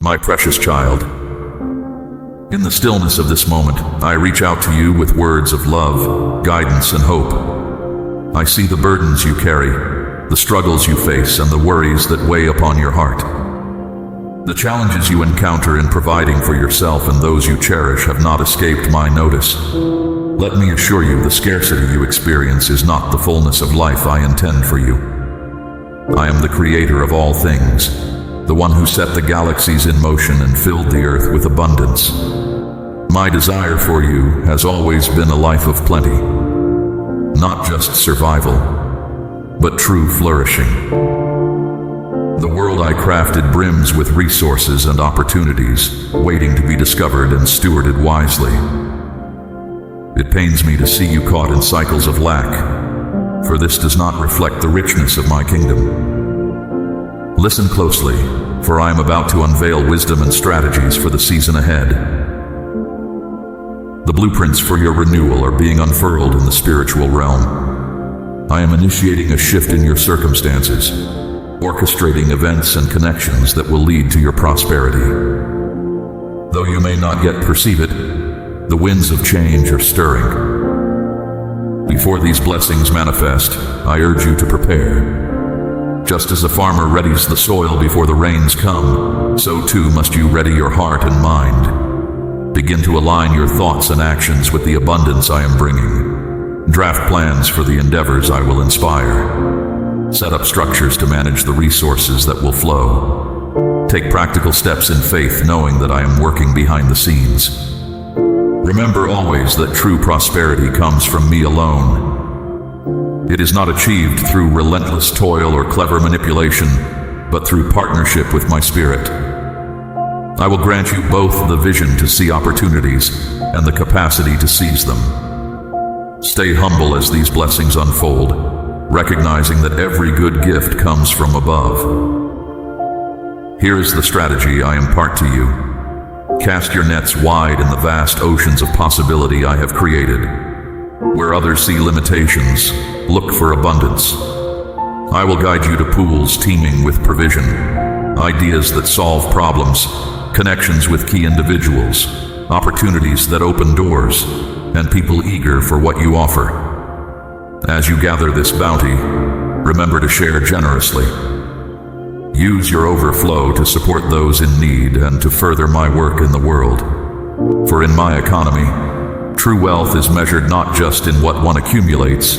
My precious child, in the stillness of this moment, I reach out to you with words of love, guidance, and hope. I see the burdens you carry, the struggles you face, and the worries that weigh upon your heart. The challenges you encounter in providing for yourself and those you cherish have not escaped my notice. Let me assure you, the scarcity you experience is not the fullness of life I intend for you. I am the creator of all things, the one who set the galaxies in motion and filled the earth with abundance. My desire for you has always been a life of plenty, not just survival, but true flourishing. The world I crafted brims with resources and opportunities, waiting to be discovered and stewarded wisely. It pains me to see you caught in cycles of lack, for this does not reflect the richness of my kingdom. Listen closely, for I am about to unveil wisdom and strategies for the season ahead. The blueprints for your renewal are being unfurled in the spiritual realm. I am initiating a shift in your circumstances, orchestrating events and connections that will lead to your prosperity. Though you may not yet perceive it, the winds of change are stirring. Before these blessings manifest, I urge you to prepare. Just as a farmer readies the soil before the rains come, so too must you ready your heart and mind. Begin to align your thoughts and actions with the abundance I am bringing. Draft plans for the endeavors I will inspire. Set up structures to manage the resources that will flow. Take practical steps in faith, knowing that I am working behind the scenes. Remember always that true prosperity comes from me alone. It is not achieved through relentless toil or clever manipulation, but through partnership with my spirit. I will grant you both the vision to see opportunities and the capacity to seize them. Stay humble as these blessings unfold, recognizing that every good gift comes from above. Here is the strategy I impart to you. Cast your nets wide in the vast oceans of possibility I have created. Where others see limitations, look for abundance. I will guide you to pools teeming with provision, ideas that solve problems, connections with key individuals, opportunities that open doors, and people eager for what you offer. As you gather this bounty, remember to share generously. Use your overflow to support those in need and to further my work in the world. For in my economy, true wealth is measured not just in what one accumulates,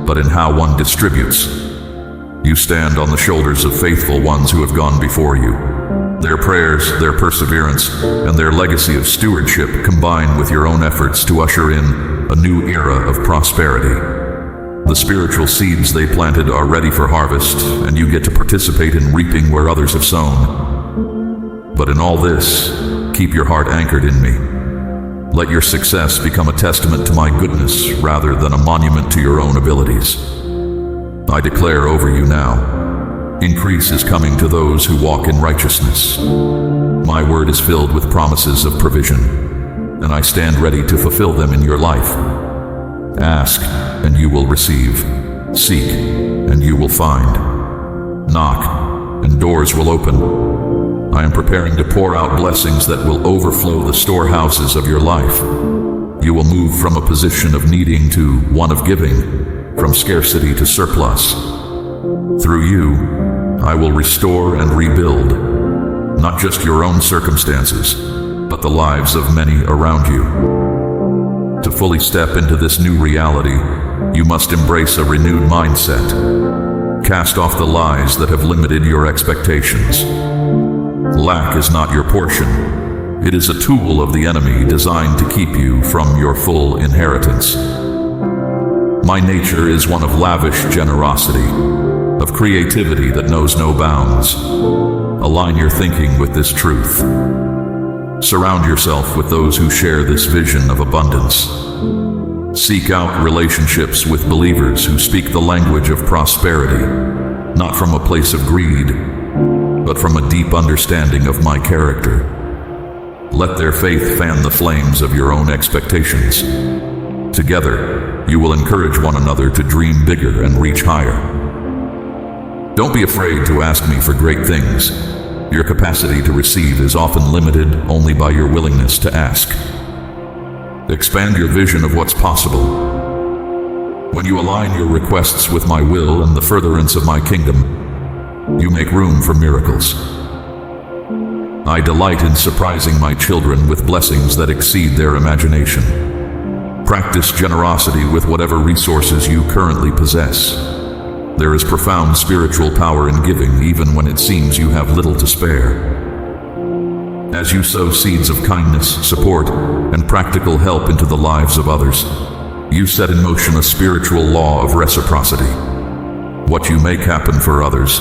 but in how one distributes. You stand on the shoulders of faithful ones who have gone before you. Their prayers, their perseverance, and their legacy of stewardship combine with your own efforts to usher in a new era of prosperity. The spiritual seeds they planted are ready for harvest, and you get to participate in reaping where others have sown. But in all this, keep your heart anchored in me. Let your success become a testament to my goodness rather than a monument to your own abilities. I declare over you now, increase is coming to those who walk in righteousness. My word is filled with promises of provision, and I stand ready to fulfill them in your life. Ask, and you will receive. Seek, and you will find. Knock, and doors will open. I am preparing to pour out blessings that will overflow the storehouses of your life. You will move from a position of needing to one of giving, from scarcity to surplus. Through you, I will restore and rebuild, not just your own circumstances, but the lives of many around you. To fully step into this new reality, you must embrace a renewed mindset. Cast off the lies that have limited your expectations. Lack is not your portion. It is a tool of the enemy designed to keep you from your full inheritance. My nature is one of lavish generosity, of creativity that knows no bounds. Align your thinking with this truth. Surround yourself with those who share this vision of abundance. Seek out relationships with believers who speak the language of prosperity, not from a place of greed, but from a deep understanding of my character. Let their faith fan the flames of your own expectations. Together, you will encourage one another to dream bigger and reach higher. Don't be afraid to ask me for great things. your capacity to receive is often limited only by your willingness to ask. Expand your vision of what's possible. When you align your requests with my will and the furtherance of my kingdom, you make room for miracles. I delight in surprising my children with blessings that exceed their imagination. Practice generosity with whatever resources you currently possess. There is profound spiritual power in giving, even when it seems you have little to spare. As you sow seeds of kindness, support, and practical help into the lives of others, you set in motion a spiritual law of reciprocity. What you make happen for others,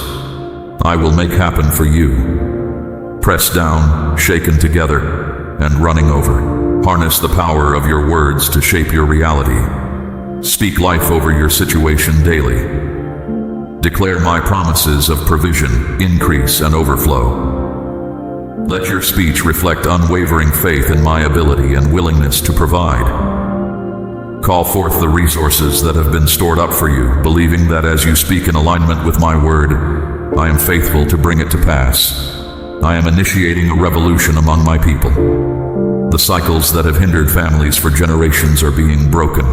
I will make happen for you. Pressed down, shaken together, and running over. Harness the power of your words to shape your reality. Speak life over your situation daily. Declare my promises of provision, increase, and overflow. Let your speech reflect unwavering faith in my ability and willingness to provide. Call forth the resources that have been stored up for you, believing that as you speak in alignment with my word, I am faithful to bring it to pass. I am initiating a revolution among my people. The cycles that have hindered families for generations are being broken.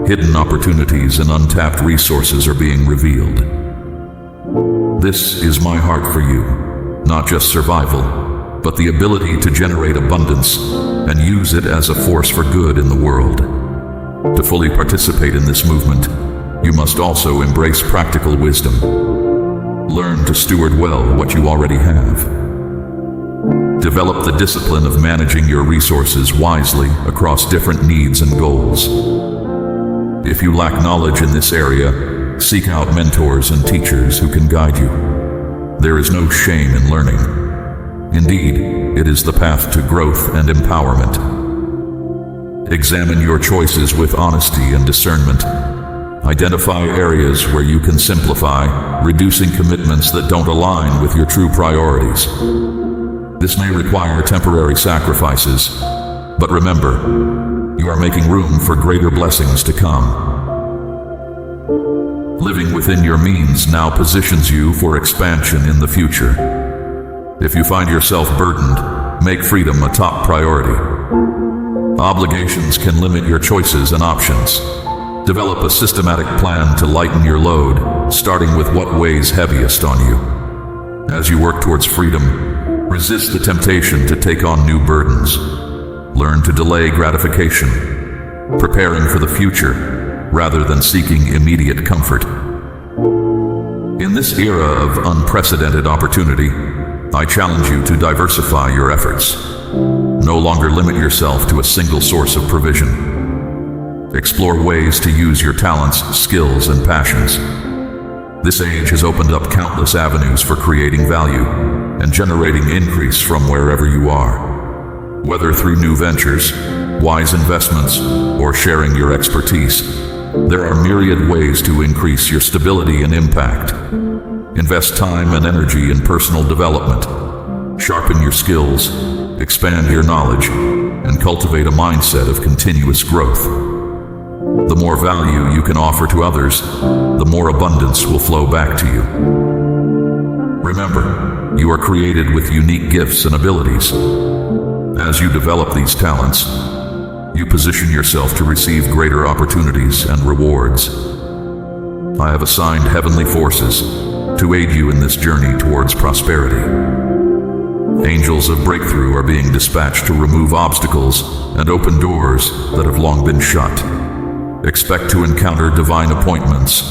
Hidden opportunities and untapped resources are being revealed. This is my heart for you, not just survival, but the ability to generate abundance and use it as a force for good in the world. To fully participate in this movement, you must also embrace practical wisdom. Learn to steward well what you already have. Develop the discipline of managing your resources wisely across different needs and goals. If you lack knowledge in this area, seek out mentors and teachers who can guide you. There is no shame in learning. Indeed, it is the path to growth and empowerment. Examine your choices with honesty and discernment. Identify areas where you can simplify, reducing commitments that don't align with your true priorities. This may require temporary sacrifices, but remember, you are making room for greater blessings to come. Living within your means now positions you for expansion in the future. If you find yourself burdened, make freedom a top priority. Obligations can limit your choices and options. Develop a systematic plan to lighten your load, starting with what weighs heaviest on you. As you work towards freedom, resist the temptation to take on new burdens. Learn to delay gratification, preparing for the future rather than seeking immediate comfort. In this era of unprecedented opportunity, I challenge you to diversify your efforts. No longer limit yourself to a single source of provision. Explore ways to use your talents, skills, and passions. This age has opened up countless avenues for creating value and generating increase from wherever you are. Whether through new ventures, wise investments, or sharing your expertise, there are myriad ways to increase your stability and impact. Invest time and energy in personal development. Sharpen your skills, expand your knowledge, and cultivate a mindset of continuous growth. The more value you can offer to others, the more abundance will flow back to you. Remember, you are created with unique gifts and abilities. As you develop these talents, you position yourself to receive greater opportunities and rewards. I have assigned heavenly forces to aid you in this journey towards prosperity. Angels of breakthrough are being dispatched to remove obstacles and open doors that have long been shut. Expect to encounter divine appointments,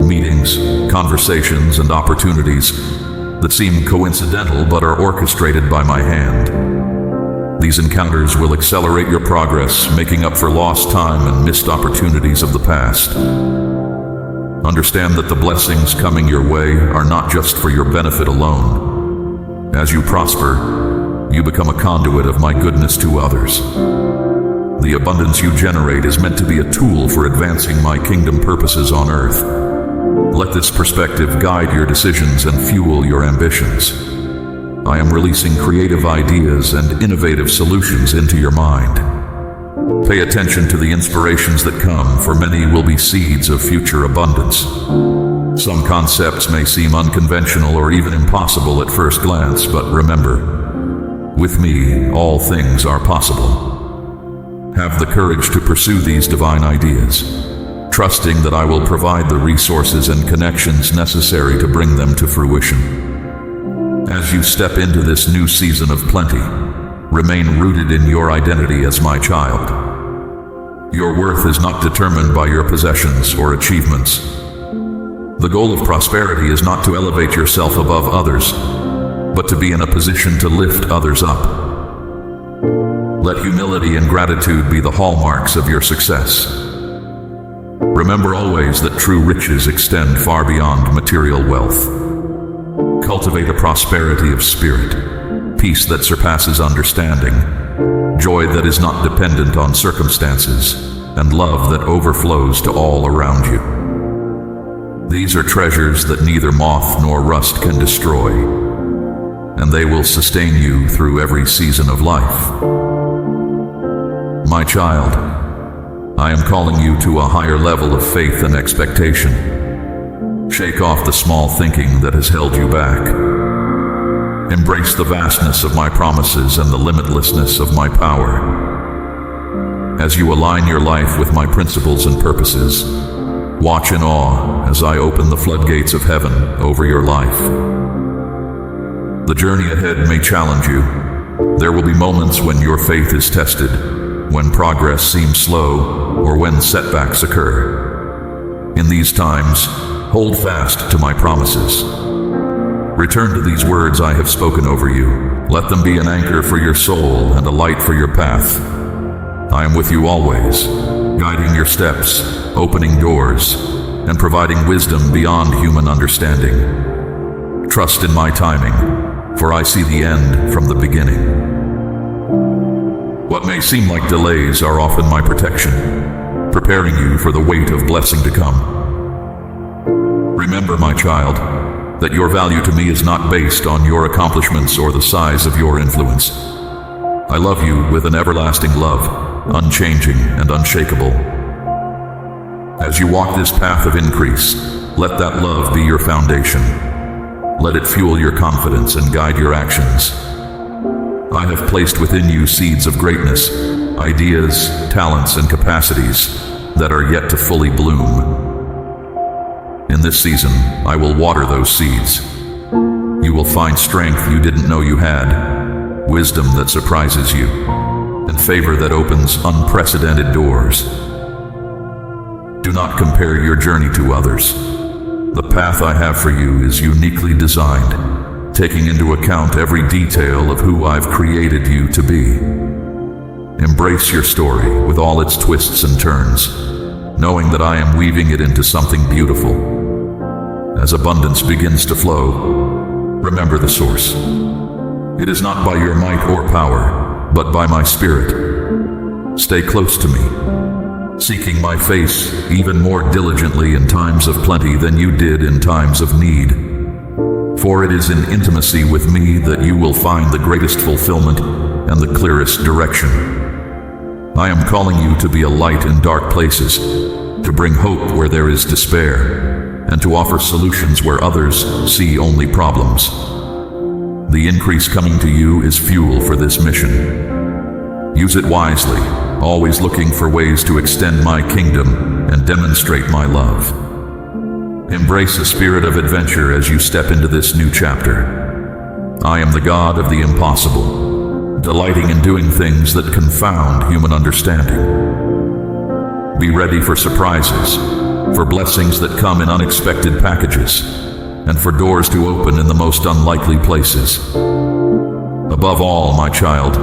meetings, conversations, and opportunities that seem coincidental but are orchestrated by my hand. These encounters will accelerate your progress, making up for lost time and missed opportunities of the past. Understand that the blessings coming your way are not just for your benefit alone. As you prosper, you become a conduit of my goodness to others. The abundance you generate is meant to be a tool for advancing my kingdom purposes on earth. Let this perspective guide your decisions and fuel your ambitions. I am releasing creative ideas and innovative solutions into your mind. Pay attention to the inspirations that come, for many will be seeds of future abundance. Some concepts may seem unconventional or even impossible at first glance, but remember, with me, all things are possible. Have the courage to pursue these divine ideas, trusting that I will provide the resources and connections necessary to bring them to fruition. As you step into this new season of plenty, remain rooted in your identity as my child. Your worth is not determined by your possessions or achievements. The goal of prosperity is not to elevate yourself above others, but to be in a position to lift others up. Let humility and gratitude be the hallmarks of your success. Remember always that true riches extend far beyond material wealth. Cultivate a prosperity of spirit, peace that surpasses understanding, joy that is not dependent on circumstances, and love that overflows to all around you. These are treasures that neither moth nor rust can destroy, and they will sustain you through every season of life. My child, I am calling you to a higher level of faith and expectation. Shake off the small thinking that has held you back. Embrace the vastness of my promises and the limitlessness of my power. As you align your life with my principles and purposes, watch in awe as I open the floodgates of heaven over your life. The journey ahead may challenge you. There will be moments when your faith is tested, when progress seems slow, or when setbacks occur. In these times, hold fast to my promises. Return to these words I have spoken over you. Let them be an anchor for your soul and a light for your path. I am with you always, guiding your steps, opening doors, and providing wisdom beyond human understanding. Trust in my timing, for I see the end from the beginning. What may seem like delays are often my protection, preparing you for the weight of blessing to come. Remember, my child, that your value to me is not based on your accomplishments or the size of your influence. I love you with an everlasting love, unchanging and unshakable. As you walk this path of increase, let that love be your foundation. Let it fuel your confidence and guide your actions. I have placed within you seeds of greatness, ideas, talents, and capacities that are yet to fully bloom. In this season, I will water those seeds. You will find strength you didn't know you had, wisdom that surprises you, and favor that opens unprecedented doors. Do not compare your journey to others. The path I have for you is uniquely designed, taking into account every detail of who I've created you to be. Embrace your story with all its twists and turns, knowing that I am weaving it into something beautiful. As abundance begins to flow, remember the source. It is not by your might or power, but by my spirit. Stay close to me, seeking my face even more diligently in times of plenty than you did in times of need. For it is in intimacy with me that you will find the greatest fulfillment and the clearest direction. I am calling you to be a light in dark places, to bring hope where there is despair, and to offer solutions where others see only problems. The increase coming to you is fuel for this mission. Use it wisely, always looking for ways to extend my kingdom and demonstrate my love. Embrace a spirit of adventure as you step into this new chapter. I am the God of the impossible, delighting in doing things that confound human understanding. Be ready for surprises, for blessings that come in unexpected packages, and for doors to open in the most unlikely places. Above all, my child,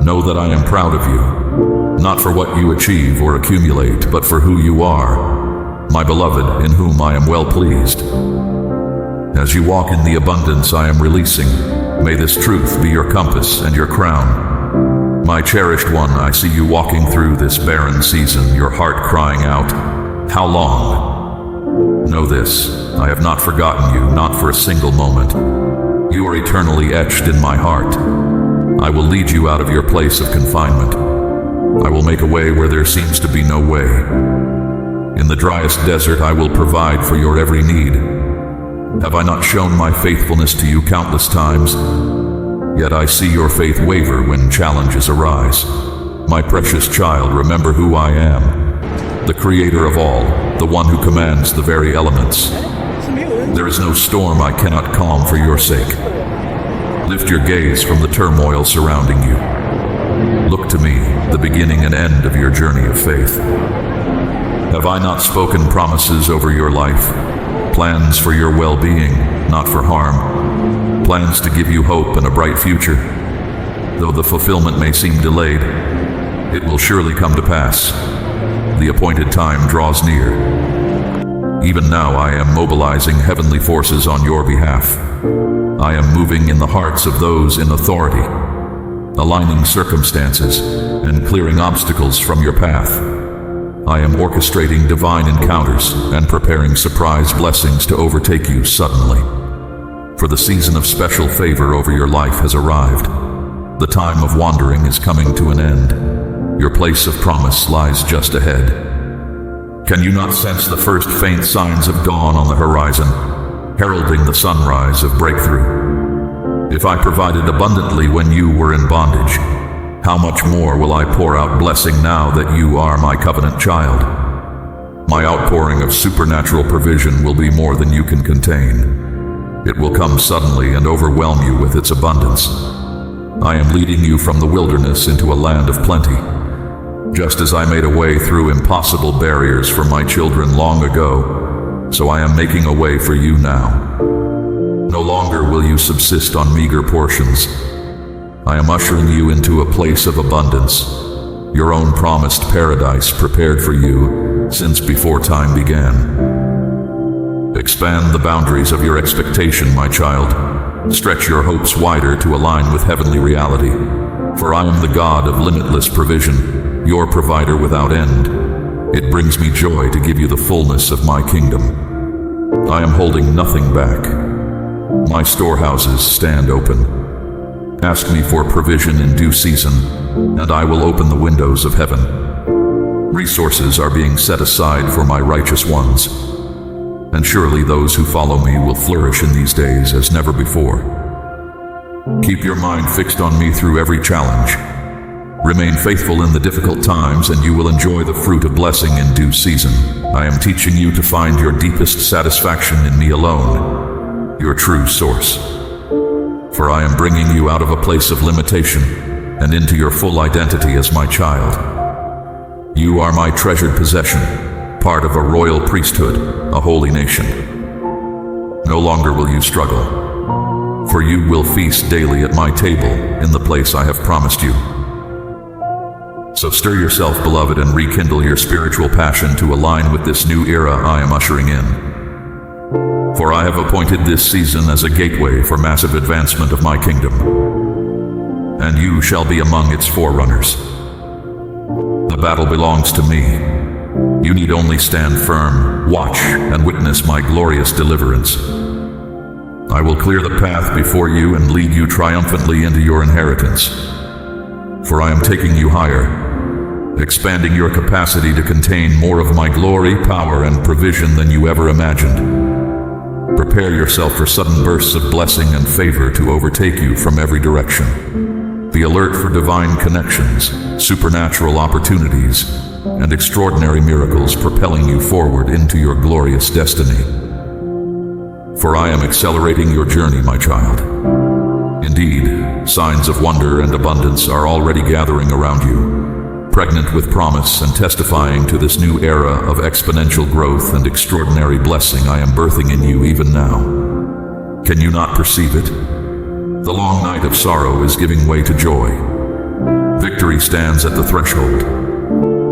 know that I am proud of you, not for what you achieve or accumulate, but for who you are, my beloved, in whom I am well pleased. As you walk in the abundance I am releasing, may this truth be your compass and your crown. My cherished one, I see you walking through this barren season, your heart crying out, "How long?" Know this, I have not forgotten you, not for a single moment. You are eternally etched in my heart. I will lead you out of your place of confinement. I will make a way where there seems to be no way. In the driest desert I will provide for your every need. Have I not shown my faithfulness to you countless times? Yet I see your faith waver when challenges arise. My precious child, remember who I am, the creator of all, the one who commands the very elements. There is no storm I cannot calm for your sake. Lift your gaze from the turmoil surrounding you. Look to me, the beginning and end of your journey of faith. Have I not spoken promises over your life? Plans for your well-being, not for harm. Plans to give you hope and a bright future. Though the fulfillment may seem delayed, it will surely come to pass. The appointed time draws near. Even now I am mobilizing heavenly forces on your behalf. I am moving in the hearts of those in authority, aligning circumstances and clearing obstacles from your path. I am orchestrating divine encounters and preparing surprise blessings to overtake you suddenly. For the season of special favor over your life has arrived. The time of wandering is coming to an end. Your place of promise lies just ahead. Can you not sense the first faint signs of dawn on the horizon, heralding the sunrise of breakthrough? If I provided abundantly when you were in bondage, how much more will I pour out blessing now that you are my covenant child? My outpouring of supernatural provision will be more than you can contain. It will come suddenly and overwhelm you with its abundance. I am leading you from the wilderness into a land of plenty. Just as I made a way through impossible barriers for my children long ago, so I am making a way for you now. No longer will you subsist on meager portions. I am ushering you into a place of abundance, your own promised paradise prepared for you since before time began. Expand the boundaries of your expectation, my child. Stretch your hopes wider to align with heavenly reality. For I am the God of limitless provision, your provider without end. It brings me joy to give you the fullness of my kingdom. I am holding nothing back. My storehouses stand open. Ask me for provision in due season, and I will open the windows of heaven. Resources are being set aside for my righteous ones, and surely those who follow me will flourish in these days as never before. Keep your mind fixed on me through every challenge. Remain faithful in the difficult times, and you will enjoy the fruit of blessing in due season. I am teaching you to find your deepest satisfaction in me alone, your true source. For I am bringing you out of a place of limitation and into your full identity as my child. You are my treasured possession, part of a royal priesthood, a holy nation. No longer will you struggle, for you will feast daily at my table in the place I have promised you. So stir yourself, beloved, and rekindle your spiritual passion to align with this new era I am ushering in. For I have appointed this season as a gateway for massive advancement of my kingdom, and you shall be among its forerunners. The battle belongs to me. You need only stand firm, watch, and witness my glorious deliverance. I will clear the path before you and lead you triumphantly into your inheritance. For I am taking you higher, expanding your capacity to contain more of my glory, power, and provision than you ever imagined. Prepare yourself for sudden bursts of blessing and favor to overtake you from every direction. Be alert for divine connections, supernatural opportunities, and extraordinary miracles propelling you forward into your glorious destiny. For I am accelerating your journey, my child. Indeed, signs of wonder and abundance are already gathering around you, pregnant with promise and testifying to this new era of exponential growth and extraordinary blessing I am birthing in you even now. Can you not perceive it? The long night of sorrow is giving way to joy. Victory stands at the threshold.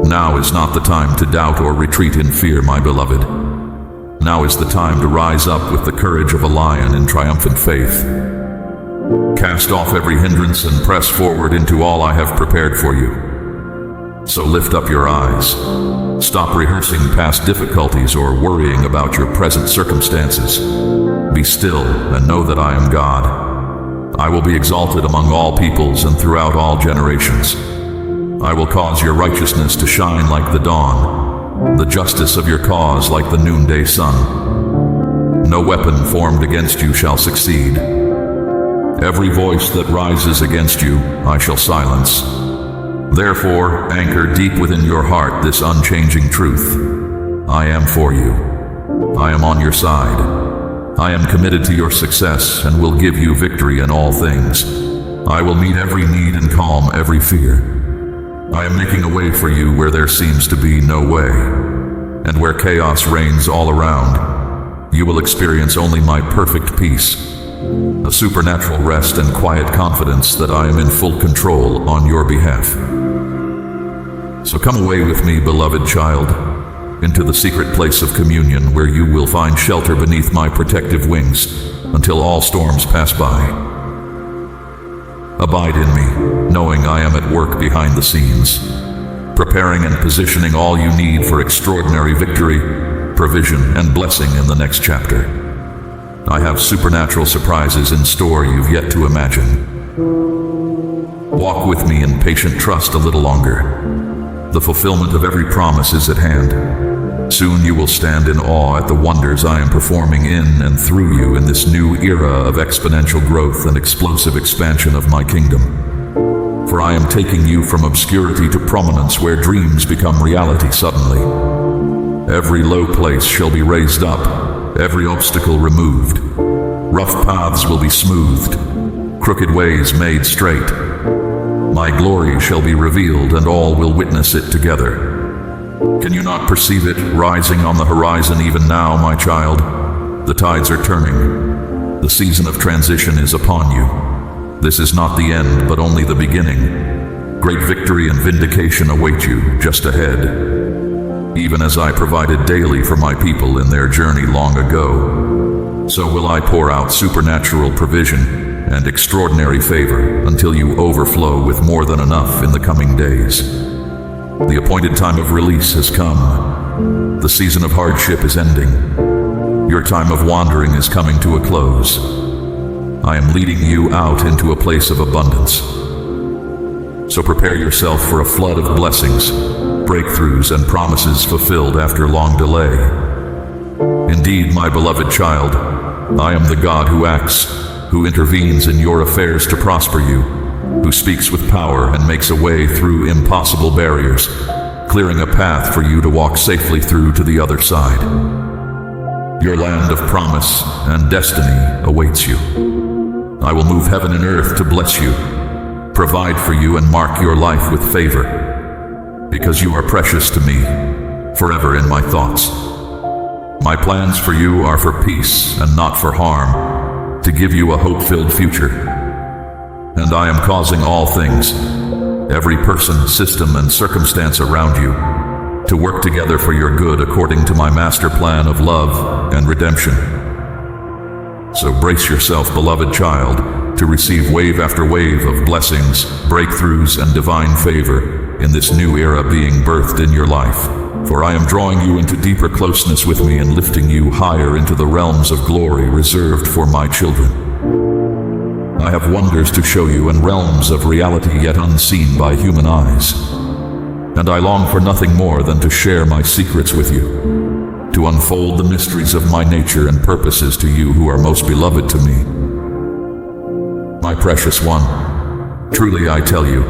Now is not the time to doubt or retreat in fear, my beloved. Now is the time to rise up with the courage of a lion in triumphant faith. Cast off every hindrance and press forward into all I have prepared for you. So lift up your eyes. Stop rehearsing past difficulties or worrying about your present circumstances. Be still and know that I am God. I will be exalted among all peoples and throughout all generations. I will cause your righteousness to shine like the dawn, the justice of your cause like the noonday sun. No weapon formed against you shall succeed. Every voice that rises against you I shall silence. Therefore, anchor deep within your heart this unchanging truth. I am for you. I am on your side. I am committed to your success and will give you victory in all things. I will meet every need and calm every fear. I am making a way for you where there seems to be no way, and where chaos reigns all around. You will experience only my perfect peace, a supernatural rest and quiet confidence that I am in full control on your behalf. So come away with me, beloved child, into the secret place of communion where you will find shelter beneath my protective wings until all storms pass by. Abide in me, knowing I am at work behind the scenes, preparing and positioning all you need for extraordinary victory, provision, and blessing in the next chapter. I have supernatural surprises in store you've yet to imagine. Walk with me in patient trust a little longer. The fulfillment of every promise is at hand. Soon you will stand in awe at the wonders I am performing in and through you in this new era of exponential growth and explosive expansion of my kingdom. For I am taking you from obscurity to prominence where dreams become reality suddenly. Every low place shall be raised up, every obstacle removed. Rough paths will be smoothed, crooked ways made straight. My glory shall be revealed and all will witness it together. Can you not perceive it rising on the horizon even now, my child? The tides are turning. The season of transition is upon you. This is not the end, but only the beginning. Great victory and vindication await you just ahead. Even as I provided daily for my people in their journey long ago, so will I pour out supernatural provision and extraordinary favor until you overflow with more than enough in the coming days. The appointed time of release has come. The season of hardship is ending. Your time of wandering is coming to a close. I am leading you out into a place of abundance. So prepare yourself for a flood of blessings, breakthroughs, and promises fulfilled after long delay. Indeed, my beloved child, I am the God who acts, who intervenes in your affairs to prosper you, who speaks with power and makes a way through impossible barriers, clearing a path for you to walk safely through to the other side. Your land of promise and destiny awaits you. I will move heaven and earth to bless you, provide for you, and mark your life with favor, because you are precious to me, forever in my thoughts. My plans for you are for peace and not for harm, to give you a hope-filled future. And I am causing all things, every person, system, and circumstance around you, to work together for your good according to my master plan of love and redemption. So brace yourself, beloved child, to receive wave after wave of blessings, breakthroughs, and divine favor in this new era being birthed in your life. For I am drawing you into deeper closeness with me and lifting you higher into the realms of glory reserved for my children. I have wonders to show you and realms of reality yet unseen by human eyes. And I long for nothing more than to share my secrets with you, to unfold the mysteries of my nature and purposes to you who are most beloved to me. My precious one, truly I tell you,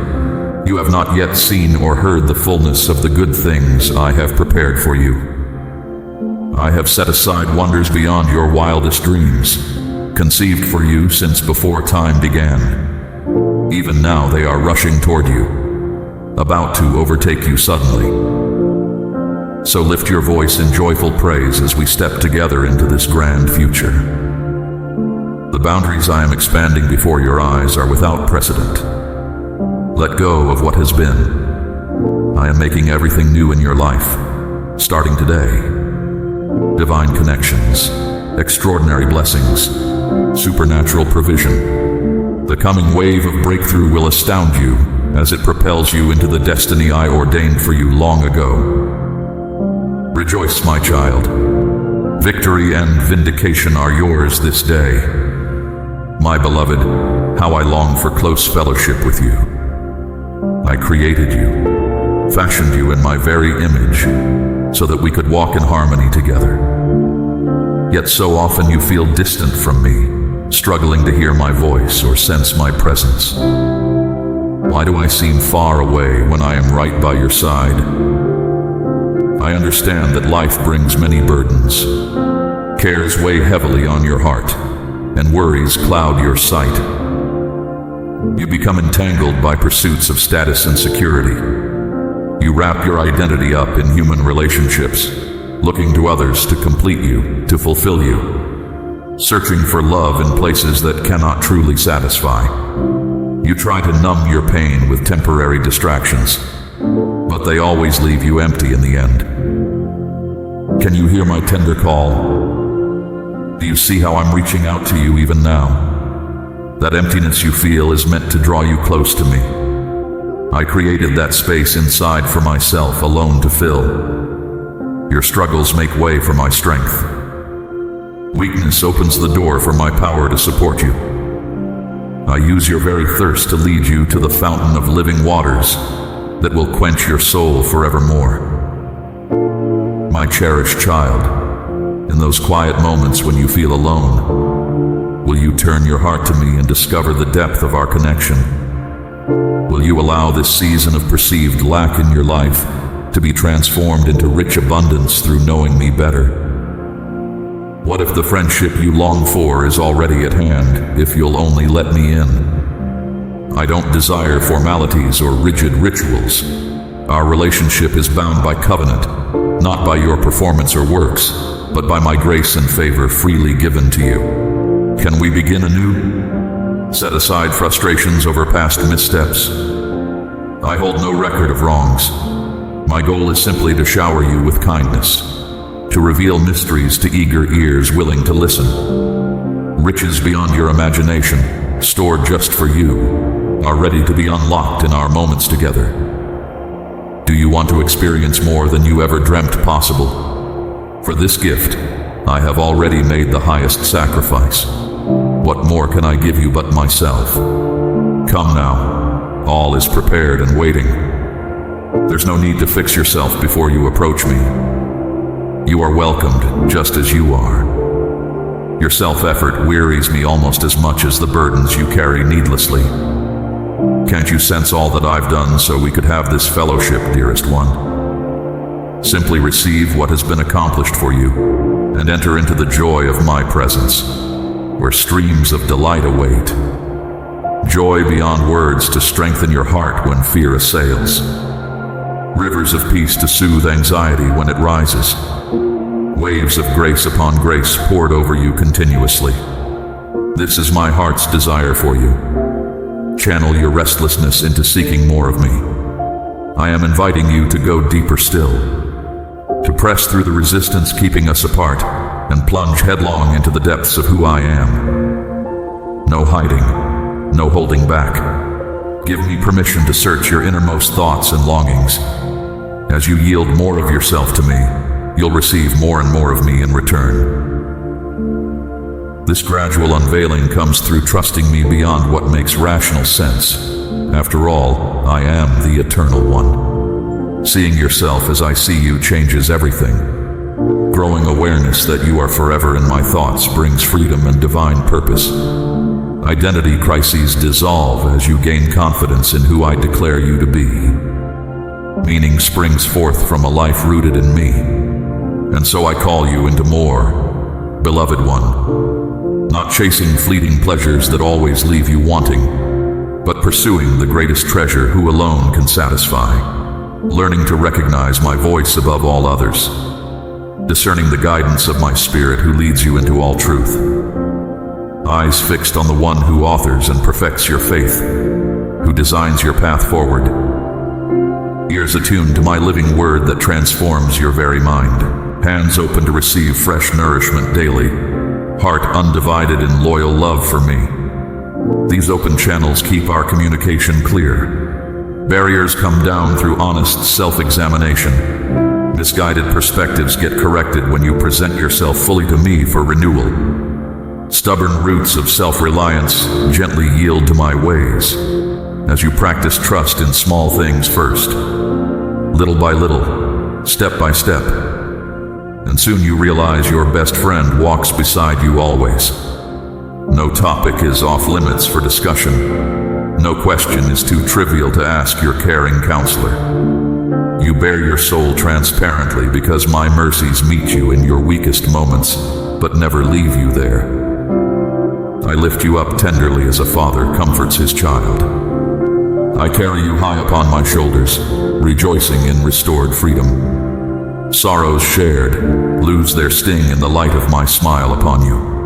you have not yet seen or heard the fullness of the good things I have prepared for you. I have set aside wonders beyond your wildest dreams, conceived for you since before time began. Even now they are rushing toward you, about to overtake you suddenly. So lift your voice in joyful praise as we step together into this grand future. The boundaries I am expanding before your eyes are without precedent. Let go of what has been. I am making everything new in your life, starting today. Divine connections, extraordinary blessings, supernatural provision. The coming wave of breakthrough will astound you as it propels you into the destiny I ordained for you long ago. Rejoice, my child. Victory and vindication are yours this day. My beloved, how I long for close fellowship with you. I created you, fashioned you in my very image. so that we could walk in harmony together. Yet so often you feel distant from me, struggling to hear my voice or sense my presence. Why do I seem far away when I am right by your side? I understand that life brings many burdens. Cares weigh heavily on your heart, and worries cloud your sight. You become entangled by pursuits of status and security. You wrap your identity up in human relationships, looking to others to complete you, to fulfill you, searching for love in places that cannot truly satisfy. You try to numb your pain with temporary distractions, but they always leave you empty in the end. Can you hear my tender call? Do you see how I'm reaching out to you even now? That emptiness you feel is meant to draw you close to me. I created that space inside for myself alone to fill. Your struggles make way for my strength. Weakness opens the door for my power to support you. I use your very thirst to lead you to the fountain of living waters that will quench your soul forevermore. My cherished child, in those quiet moments when you feel alone, will you turn your heart to me and discover the depth of our connection? Will you allow this season of perceived lack in your life to be transformed into rich abundance through knowing me better? What if the friendship you long for is already at hand, if you'll only let me in? I don't desire formalities or rigid rituals. Our relationship is bound by covenant, not by your performance or works, but by my grace and favor freely given to you. Can we begin anew? Set aside frustrations over past missteps. I hold no record of wrongs. My goal is simply to shower you with kindness, to reveal mysteries to eager ears willing to listen. Riches beyond your imagination, stored just for you, are ready to be unlocked in our moments together. Do you want to experience more than you ever dreamt possible? For this gift, I have already made the highest sacrifice. What more can I give you but myself? Come now, all is prepared and waiting. There's no need to fix yourself before you approach me. You are welcomed just as you are. Your self-effort wearies me almost as much as the burdens you carry needlessly. Can't you sense all that I've done so we could have this fellowship, dearest one? Simply receive what has been accomplished for you and enter into the joy of my presence, where streams of delight await. Joy beyond words to strengthen your heart when fear assails. Rivers of peace to soothe anxiety when it rises. Waves of grace upon grace poured over you continuously. This is my heart's desire for you. Channel your restlessness into seeking more of me. I am inviting you to go deeper still, to press through the resistance keeping us apart and plunge headlong into the depths of who I am. No hiding, no holding back. Give me permission to search your innermost thoughts and longings. As you yield more of yourself to me, you'll receive more and more of me in return. This gradual unveiling comes through trusting me beyond what makes rational sense. After all, I am the Eternal One. Seeing yourself as I see you changes everything. Growing awareness that you are forever in my thoughts brings freedom and divine purpose. Identity crises dissolve as you gain confidence in who I declare you to be. Meaning springs forth from a life rooted in me. And so I call you into more, beloved one. Not chasing fleeting pleasures that always leave you wanting, but pursuing the greatest treasure who alone can satisfy. Learning to recognize my voice above all others. Discerning the guidance of my spirit who leads you into all truth. Eyes fixed on the one who authors and perfects your faith, who designs your path forward. Ears attuned to my living word that transforms your very mind. Hands open to receive fresh nourishment daily. Heart undivided in loyal love for me. These open channels keep our communication clear. Barriers come down through honest self-examination. Misguided perspectives get corrected when you present yourself fully to me for renewal. Stubborn roots of self-reliance gently yield to my ways as you practice trust in small things first. Little by little, step by step. And soon you realize your best friend walks beside you always. No topic is off limits for discussion. No question is too trivial to ask your caring counselor. You bare your soul transparently because my mercies meet you in your weakest moments, but never leave you there. I lift you up tenderly as a father comforts his child. I carry you high upon my shoulders, rejoicing in restored freedom. Sorrows shared lose their sting in the light of my smile upon you.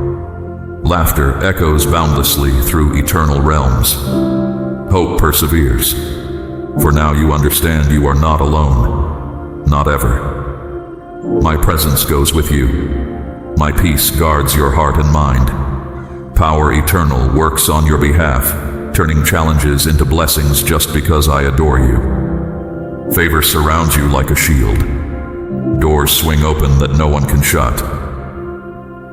Laughter echoes boundlessly through eternal realms. Hope perseveres, for now you understand you are not alone, not ever. My presence goes with you. My peace guards your heart and mind. Power eternal works on your behalf, turning challenges into blessings just because I adore you. Favor surrounds you like a shield. Doors swing open that no one can shut.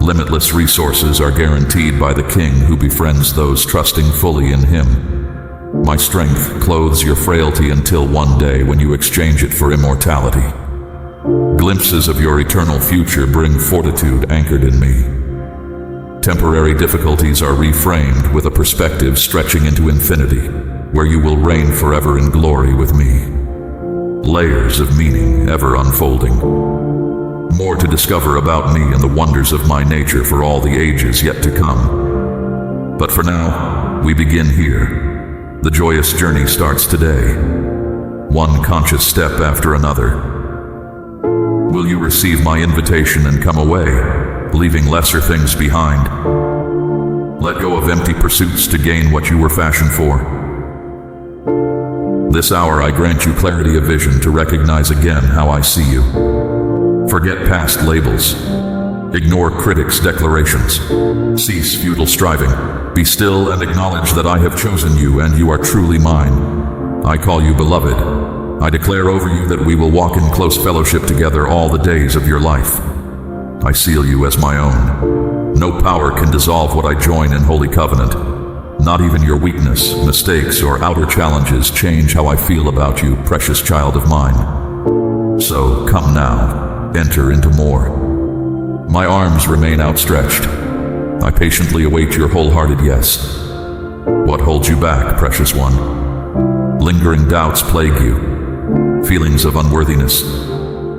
Limitless resources are guaranteed by the King who befriends those trusting fully in him. My strength clothes your frailty until one day when you exchange it for immortality. Glimpses of your eternal future bring fortitude anchored in me. Temporary difficulties are reframed with a perspective stretching into infinity, where you will reign forever in glory with me. Layers of meaning ever unfolding. More to discover about me and the wonders of my nature for all the ages yet to come. But for now, we begin here. The joyous journey starts today, one conscious step after another. Will you receive my invitation and come away, leaving lesser things behind? Let go of empty pursuits to gain what you were fashioned for. This hour I grant you clarity of vision to recognize again how I see you. Forget past labels. Ignore critics' declarations. Cease futile striving. Be still and acknowledge that I have chosen you and you are truly mine. I call you beloved. I declare over you that we will walk in close fellowship together all the days of your life. I seal you as my own. No power can dissolve what I join in holy covenant. Not even your weakness, mistakes, or outer challenges change how I feel about you, precious child of mine. So come now. Enter into more. My arms remain outstretched. I patiently await your wholehearted yes. What holds you back, precious one? Lingering doubts plague you. Feelings of unworthiness.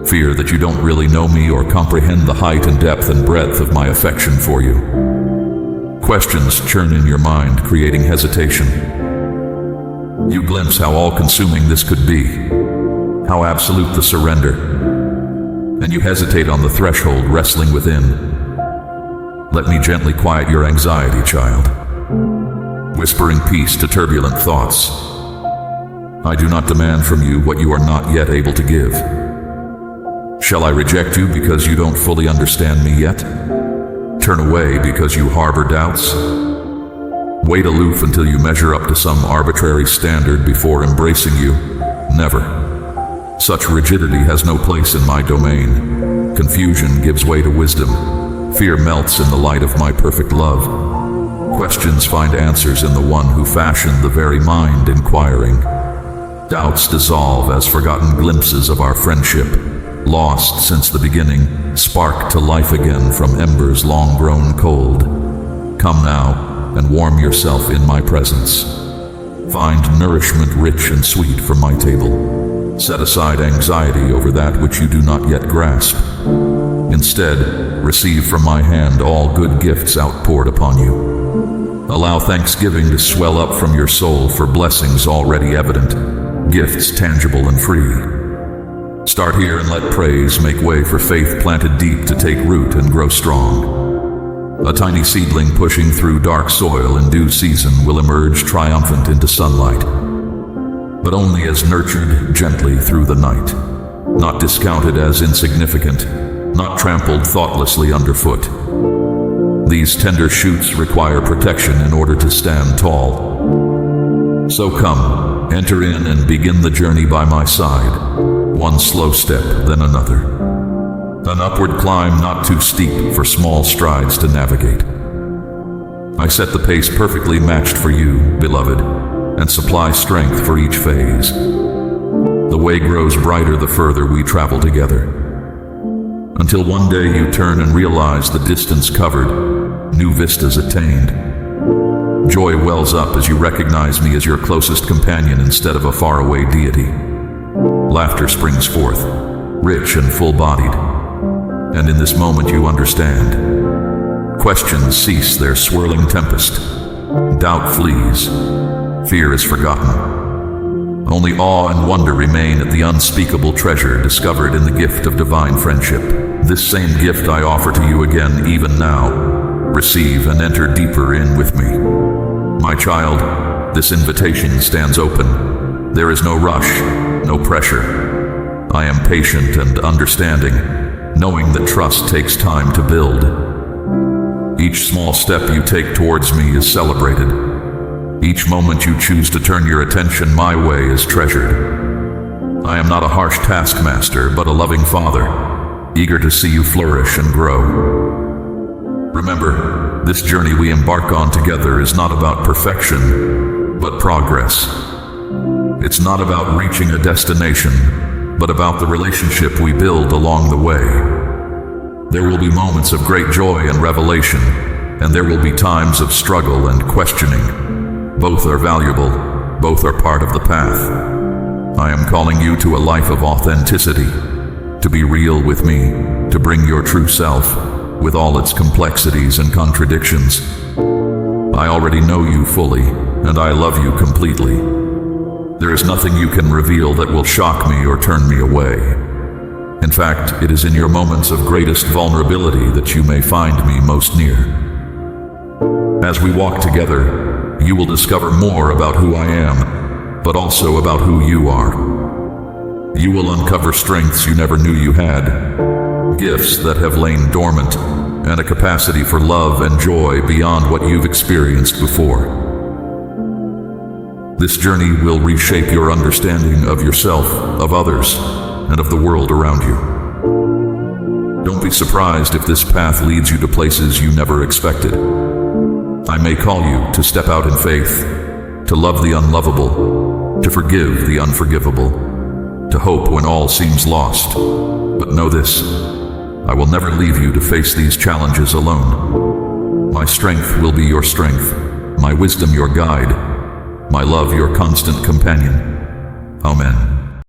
Fear that you don't really know me or comprehend the height and depth and breadth of my affection for you. Questions churn in your mind, creating hesitation. You glimpse how all-consuming this could be. How absolute the surrender. And you hesitate on the threshold, wrestling within. Let me gently quiet your anxiety, child, whispering peace to turbulent thoughts. I do not demand from you what you are not yet able to give. Shall I reject you because you don't fully understand me yet? Turn away because you harbor doubts? Wait aloof until you measure up to some arbitrary standard before embracing you? Never. Such rigidity has no place in my domain. Confusion gives way to wisdom. Fear melts in the light of my perfect love. Questions find answers in the one who fashioned the very mind inquiring. Doubts dissolve as forgotten glimpses of our friendship, lost since the beginning, spark to life again from embers long grown cold. Come now and warm yourself in my presence. Find nourishment rich and sweet from my table. Set aside anxiety over that which you do not yet grasp. Instead, receive from my hand all good gifts outpoured upon you. Allow thanksgiving to swell up from your soul for blessings already evident, gifts tangible and free. Start here and let praise make way for faith planted deep to take root and grow strong. A tiny seedling pushing through dark soil in due season will emerge triumphant into sunlight. But only as nurtured gently through the night, not discounted as insignificant, not trampled thoughtlessly underfoot. These tender shoots require protection in order to stand tall. So come, enter in and begin the journey by my side, one slow step, then another. An upward climb not too steep for small strides to navigate. I set the pace perfectly matched for you, beloved, and supply strength for each phase. The way grows brighter the further we travel together. Until one day you turn and realize the distance covered, new vistas attained. Joy wells up as you recognize me as your closest companion instead of a faraway deity. Laughter springs forth, rich and full-bodied, and in this moment you understand. Questions cease their swirling tempest. Doubt flees. Fear is forgotten. Only awe and wonder remain at the unspeakable treasure discovered in the gift of divine friendship. This same gift I offer to you again even now. Receive and enter deeper in with me. My child, this invitation stands open. There is no rush, no pressure. I am patient and understanding, knowing that trust takes time to build. Each small step you take towards me is celebrated. Each moment you choose to turn your attention my way is treasured. I am not a harsh taskmaster, but a loving father, eager to see you flourish and grow. Remember, this journey we embark on together is not about perfection, but progress. It's not about reaching a destination, but about the relationship we build along the way. There will be moments of great joy and revelation, and there will be times of struggle and questioning. Both are valuable, both are part of the path. I am calling you to a life of authenticity, to be real with me, to bring your true self, with all its complexities and contradictions. I already know you fully, and I love you completely. There is nothing you can reveal that will shock me or turn me away. In fact, it is in your moments of greatest vulnerability that you may find me most near. As we walk together, you will discover more about who I am, but also about who you are. You will uncover strengths you never knew you had, gifts that have lain dormant, and a capacity for love and joy beyond what you've experienced before. This journey will reshape your understanding of yourself, of others, and of the world around you. Don't be surprised if this path leads you to places you never expected. I may call you to step out in faith, to love the unlovable, to forgive the unforgivable, to hope when all seems lost. But know this, I will never leave you to face these challenges alone. My strength will be your strength, my wisdom your guide, my love your constant companion. Amen.